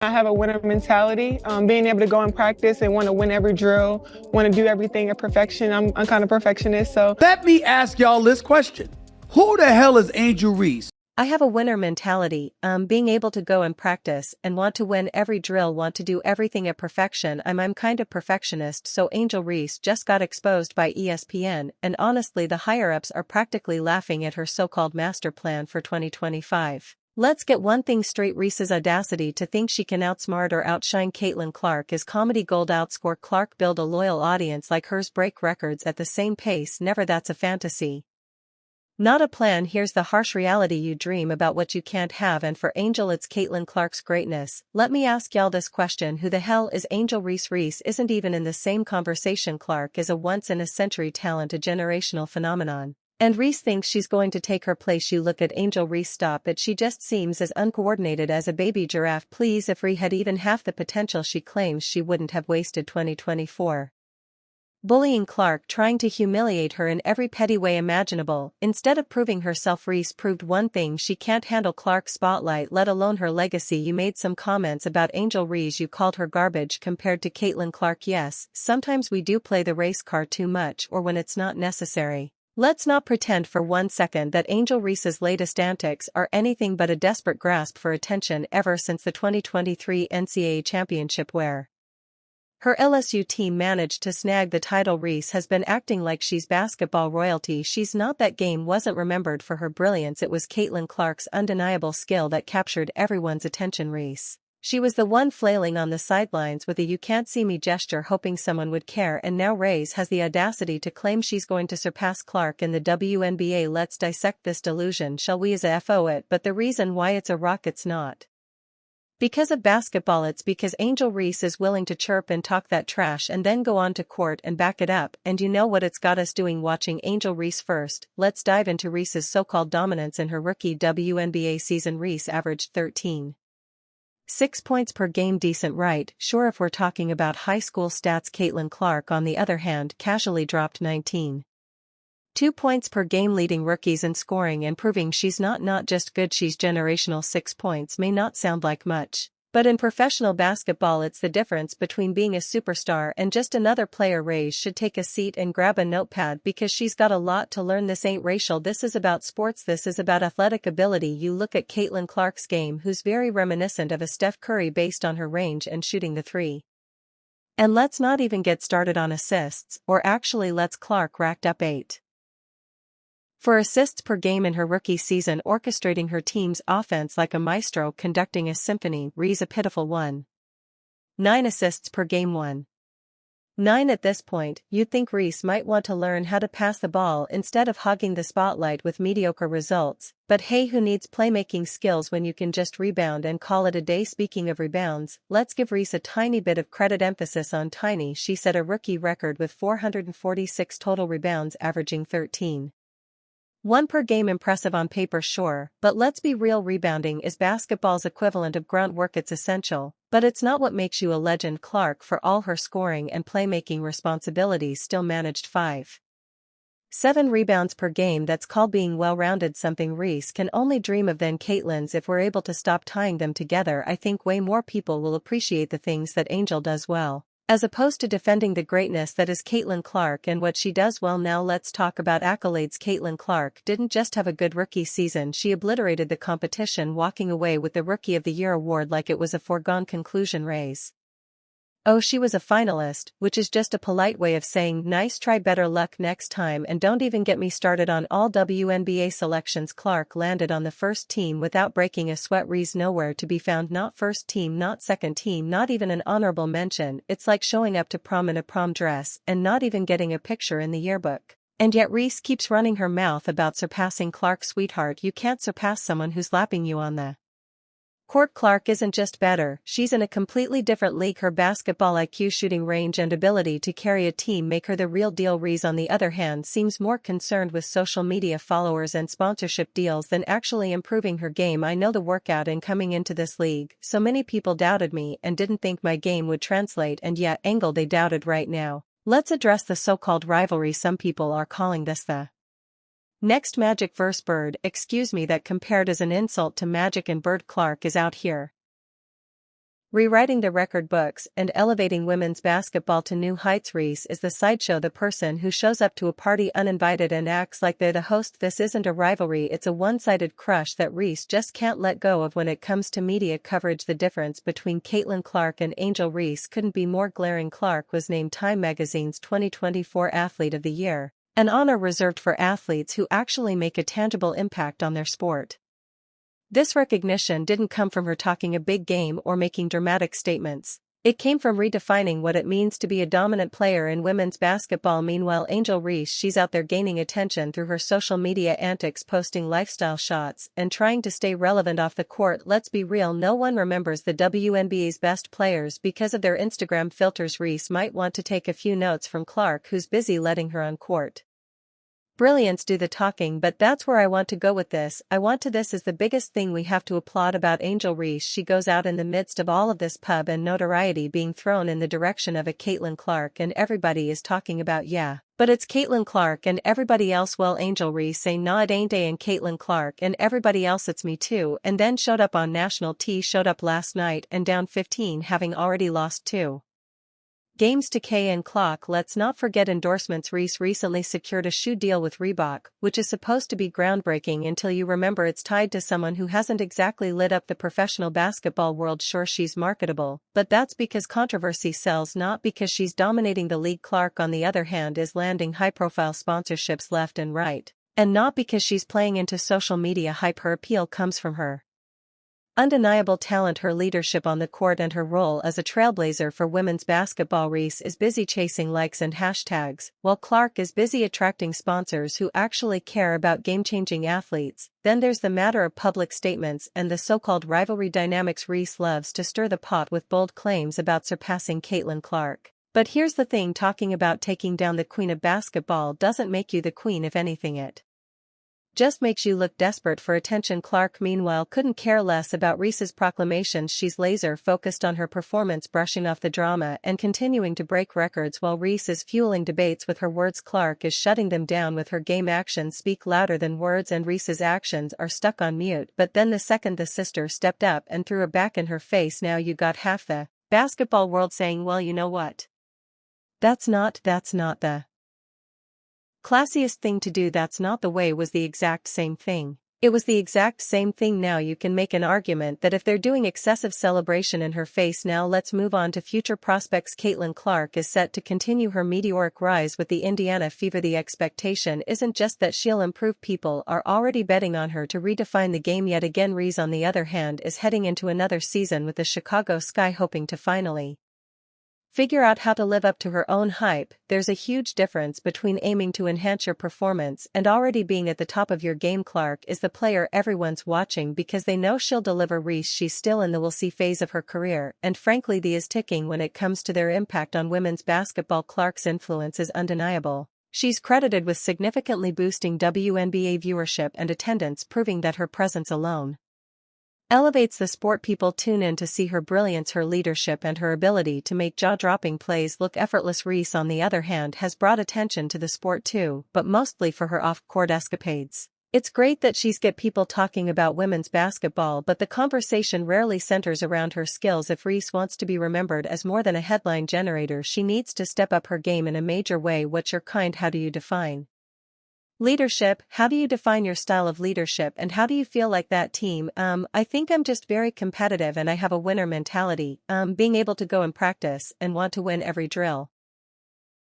I have a winner mentality, being able to go and practice and want to win every drill, want to do everything at perfection. I'm kind of perfectionist, so. Let me ask y'all this question. Who the hell is Angel Reese? I have a winner mentality, being able to go and practice and want to win every drill, want to do everything at perfection. I'm kind of perfectionist, so Angel Reese just got exposed by ESPN, and honestly the higher-ups are practically laughing at her so-called master plan for 2025. Let's get one thing straight, Reese's audacity to think she can outsmart or outshine Caitlin Clark is comedy gold. Outscore Clark, build a loyal audience like hers, break records at the same pace, never. That's a fantasy, not a plan. Here's the harsh reality: you dream about what you can't have, and for Angel it's Caitlin Clark's greatness. Let me ask y'all this question: who the hell is Angel Reese? Reese isn't even in the same conversation. Clark is a once-in-a-century talent, a generational phenomenon. And Reese thinks she's going to take her place. You look at Angel Reese, stop it, she just seems as uncoordinated as a baby giraffe. Please, if Reese had even half the potential she claims, she wouldn't have wasted 2024 bullying Clark, trying to humiliate her in every petty way imaginable. Instead of proving herself, Reese proved one thing: she can't handle Clark's spotlight, let alone her legacy. You made some comments about Angel Reese. You called her garbage compared to Caitlin Clark. Yes, sometimes we do play the race car too much, or when it's not necessary. Let's not pretend for 1 second that Angel Reese's latest antics are anything but a desperate grasp for attention. Ever since the 2023 NCAA championship, where her LSU team managed to snag the title, Reese has been acting like she's basketball royalty. She's not. That game wasn't remembered for her brilliance, it was Caitlin Clark's undeniable skill that captured everyone's attention. Reese, she was the one flailing on the sidelines with a "you can't see me" gesture, hoping someone would care, and now Reese has the audacity to claim she's going to surpass Clark in the WNBA. Let's dissect this delusion, shall we? As a FO it, but the reason why it's a rock, it's not because of basketball, it's because Angel Reese is willing to chirp and talk that trash and then go on to court and back it up. And you know what it's got us doing? Watching Angel Reese. First, let's dive into Reese's so-called dominance in her rookie WNBA season. Reese averaged 13.6 points per game. Decent, right? Sure, if we're talking about high school stats. Caitlin Clark, on the other hand, casually dropped 19.2 points per game, leading rookies in scoring and proving she's not just good, she's generational. 6 points may not sound like much, but in professional basketball it's the difference between being a superstar and just another player. Reese should take a seat and grab a notepad because she's got a lot to learn. This ain't racial, this is about sports, this is about athletic ability. You look at Caitlin Clark's game, who's very reminiscent of a Steph Curry based on her range and shooting the three. And let's not even get started on assists, or actually let's. Clark racked up 8 for assists per game in her rookie season, orchestrating her team's offense like a maestro conducting a symphony. Reese a pitiful 1.9 assists per game. 1.9 at this point. You'd think Reese might want to learn how to pass the ball instead of hogging the spotlight with mediocre results, but hey, who needs playmaking skills when you can just rebound and call it a day? Speaking of rebounds, let's give Reese a tiny bit of credit, emphasis on tiny. She set a rookie record with 446 total rebounds, averaging 13.1 per game. Impressive on paper, sure, but let's be real, rebounding is basketball's equivalent of grunt work. It's essential, but it's not what makes you a legend. Clark, for all her scoring and playmaking responsibilities, still managed 5.7 rebounds per game. That's called being well-rounded, something Reese can only dream of. Then Caitlin's. If we're able to stop tying them together, I think way more people will appreciate the things that Angel does well, as opposed to defending the greatness that is Caitlin Clark and what she does well. Now let's talk about accolades. Caitlin Clark didn't just have a good rookie season, she obliterated the competition, walking away with the Rookie of the Year award like it was a foregone conclusion. Reese, oh, she was a finalist, which is just a polite way of saying nice try, better luck next time. And don't even get me started on all WNBA selections. Clark landed on the first team without breaking a sweat. Reese nowhere to be found, not first team, not second team, not even an honorable mention. It's like showing up to prom in a prom dress and not even getting a picture in the yearbook. And yet Reese keeps running her mouth about surpassing Clark. Sweetheart, you can't surpass someone who's lapping you on the court. Clark isn't just better, she's in a completely different league. Her basketball IQ, shooting range and ability to carry a team make her the real deal. Reese, on the other hand, seems more concerned with social media followers and sponsorship deals than actually improving her game. I know the workout in coming into this league. So many people doubted me and didn't think my game would translate, and yet angle they doubted. Right now, let's address the so-called rivalry. Some people are calling this the next Magic versus Bird. Excuse me, that compared as an insult to Magic and Bird. Clark is out here Rewriting the record books and elevating women's basketball to new heights. Reese is the sideshow, the person who shows up to a party uninvited and acts like they're the host. This isn't a rivalry, it's a one-sided crush that Reese just can't let go of when it comes to media coverage. The difference between Caitlin Clark and Angel Reese couldn't be more glaring. Clark was named Time Magazine's 2024 Athlete of the Year, an honor reserved for athletes who actually make a tangible impact on their sport. This recognition didn't come from her talking a big game or making dramatic statements. It came from redefining what it means to be a dominant player in women's basketball. Meanwhile, Angel Reese, she's out there gaining attention through her social media antics, posting lifestyle shots and trying to stay relevant off the court. Let's be real, no one remembers the WNBA's best players because of their Instagram filters. Reese might want to take a few notes from Clark, who's busy letting her on court brilliance do the talking. But that's where I want to go with this. This is the biggest thing we have to applaud about Angel Reese. She goes out in the midst of all of this pub and notoriety being thrown in the direction of a Caitlin Clark, and everybody is talking about, yeah, but it's Caitlin Clark and everybody else. Well, Angel Reese say, nah, it ain't. And Caitlin Clark and everybody else, it's me too. And then showed up on national T. Showed up last night and down 15, having already lost 2 games to K and Clock. Let's not forget endorsements. Reese recently secured a shoe deal with Reebok, which is supposed to be groundbreaking until you remember it's tied to someone who hasn't exactly lit up the professional basketball world. Sure, she's marketable, but that's because controversy sells, not because she's dominating the league. Clark, on the other hand, is landing high-profile sponsorships left and right, and not because she's playing into social media hype. Her appeal comes from her undeniable talent, her leadership on the court, and her role as a trailblazer for women's basketball. Reese is busy chasing likes and hashtags, while Clark is busy attracting sponsors who actually care about game-changing athletes. Then there's the matter of public statements and the so-called rivalry dynamics. Reese loves to stir the pot with bold claims about surpassing Caitlin Clark. But here's the thing, talking about taking down the queen of basketball doesn't make you the queen. If anything, it just makes you look desperate for attention. Clark, meanwhile, couldn't care less about Reese's proclamations. She's laser-focused on her performance, brushing off the drama and continuing to break records, while Reese is fueling debates with her words. Clark is shutting them down with her game. Actions speak louder than words, and Reese's actions are stuck on mute. But then the second the sister stepped up and threw a back in her face, now you got half the basketball world saying, well, you know what? That's not the classiest thing to do. That's not the way. Was the exact same thing. It was the exact same thing. Now you can make an argument that if they're doing excessive celebration in her face. Now let's move on to future prospects. Caitlin Clark is set to continue her meteoric rise with the Indiana Fever. The expectation isn't just that she'll improve, people are already betting on her to redefine the game yet again. Reese, on the other hand, is heading into another season with the Chicago Sky, hoping to finally figure out how to live up to her own hype. There's a huge difference between aiming to enhance your performance and already being at the top of your game. Clark is the player everyone's watching because they know she'll deliver. Reese, she's still in the we'll see phase of her career, and frankly the is ticking when it comes to their impact on women's basketball. Clark's influence is undeniable. She's credited with significantly boosting WNBA viewership and attendance, proving that her presence alone elevates the sport. People tune in to see her brilliance, her leadership, and her ability to make jaw-dropping plays look effortless. Reese, on the other hand, has brought attention to the sport too, but mostly for her off-court escapades. It's great that she's get people talking about women's basketball, but the conversation rarely centers around her skills. If Reese wants to be remembered as more than a headline generator, she needs to step up her game in a major way. What's your kind? How do you define leadership? How do you define your style of leadership, and how do you feel like that team? I think I'm just very competitive and I have a winner mentality, being able to go and practice and want to win every drill.